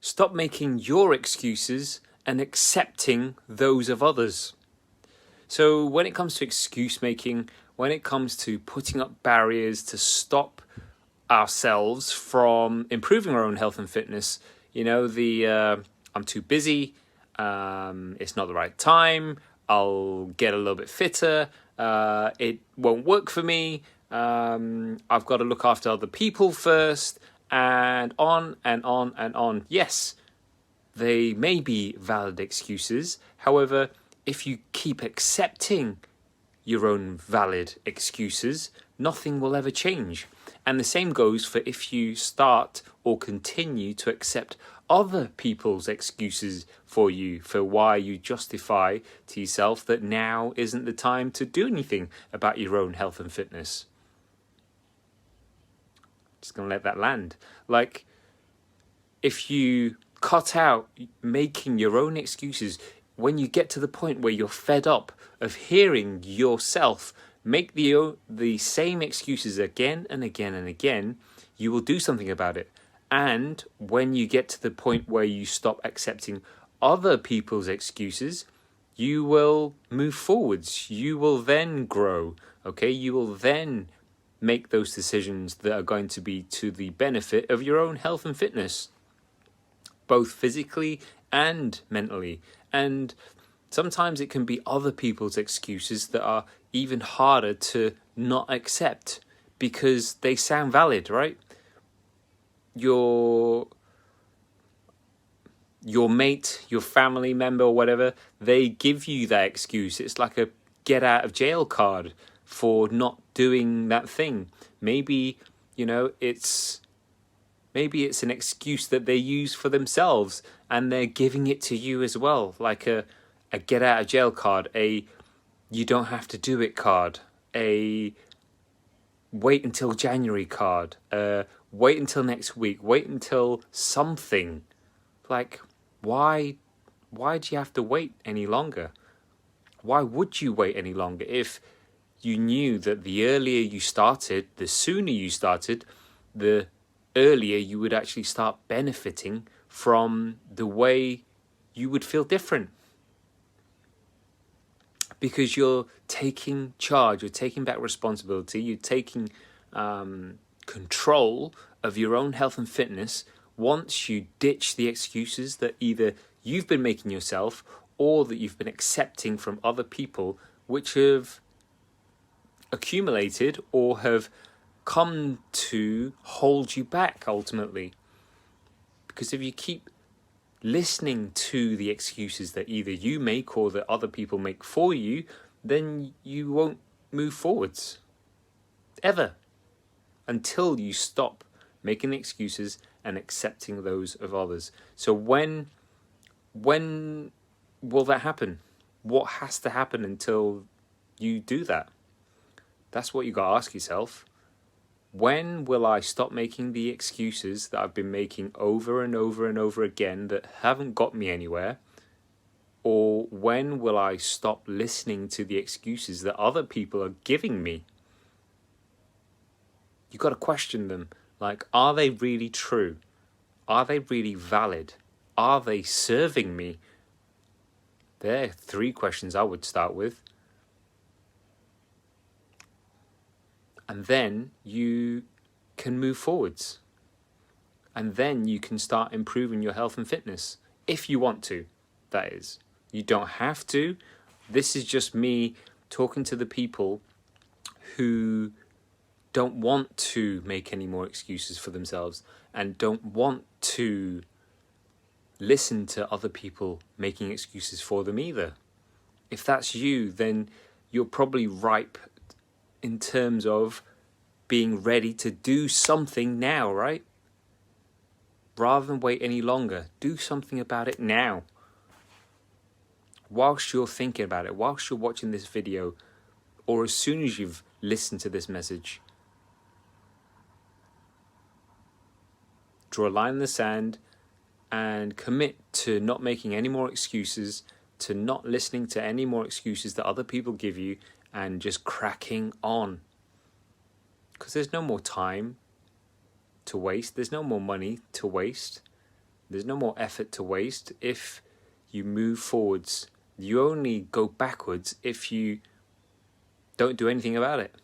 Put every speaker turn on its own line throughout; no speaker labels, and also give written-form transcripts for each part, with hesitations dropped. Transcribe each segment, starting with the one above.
Stop making your excuses and accepting those of others. So when it comes to excuse making, when it comes to putting up barriers to stop ourselves from improving our own health and fitness, you know, I'm too busy, it's not the right time, I'll get a little bit fitter, it won't work for me, I've got to look after other people first, and on and on and on. Yes, they may be valid excuses. However, if you keep accepting your own valid excuses, nothing will ever change. And the same goes for if you start or continue to accept other people's excuses for you, for why you justify to yourself that now isn't the time to do anything about your own health and fitness. Just gonna let that land. Like, if you cut out making your own excuses, when you get to the point where you're fed up of hearing yourself make the same excuses again and again and again, you will do something about it. And when you get to the point where you stop accepting other people's excuses, you will move forwards. You will then grow, okay? You will then make those decisions that are going to be to the benefit of your own health and fitness, both physically and mentally. And sometimes it can be other people's excuses that are even harder to not accept because they sound valid, right? Your mate, your family member or whatever, they give you that excuse. It's like a get out of jail card for not doing that thing. Maybe, you know, it's an excuse that they use for themselves and they're giving it to you as well, like a get out of jail card, a you don't have to do it card, a wait until January card, wait until next week, wait until something. Like, why do you have to wait any longer? Why would you wait any longer if you knew that the earlier you started, the sooner you started, the earlier you would actually start benefiting from the way you would feel different? Because you're taking charge, you're taking back responsibility, you're taking control of your own health and fitness once you ditch the excuses that either you've been making yourself or that you've been accepting from other people, which have accumulated or have come to hold you back ultimately. Because if you keep listening to the excuses that either you make or that other people make for you, then you won't move forwards ever until you stop making excuses and accepting those of others. So when will that happen? What has to happen until you do that? That's what you got to ask yourself. When will I stop making the excuses that I've been making over and over and over again that haven't got me anywhere? Or when will I stop listening to the excuses that other people are giving me? You've got to question them. Like, are they really true? Are they really valid? Are they serving me? They're 3 questions I would start with. And then you can move forwards. And then you can start improving your health and fitness. If you want to, that is. You don't have to. This is just me talking to the people who don't want to make any more excuses for themselves and don't want to listen to other people making excuses for them either. If that's you, then you're probably ripe in terms of being ready to do something now, right? Rather than wait any longer, do something about it now. Whilst you're thinking about it, whilst you're watching this video, or as soon as you've listened to this message, draw a line in the sand and commit to not making any more excuses, to not listening to any more excuses that other people give you, and just cracking on. Because there's no more time to waste. There's no more money to waste. There's no more effort to waste. If you move forwards, you only go backwards if you don't do anything about it.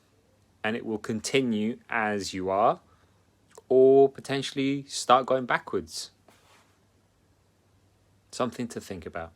And it will continue as you are, or potentially start going backwards. Something to think about.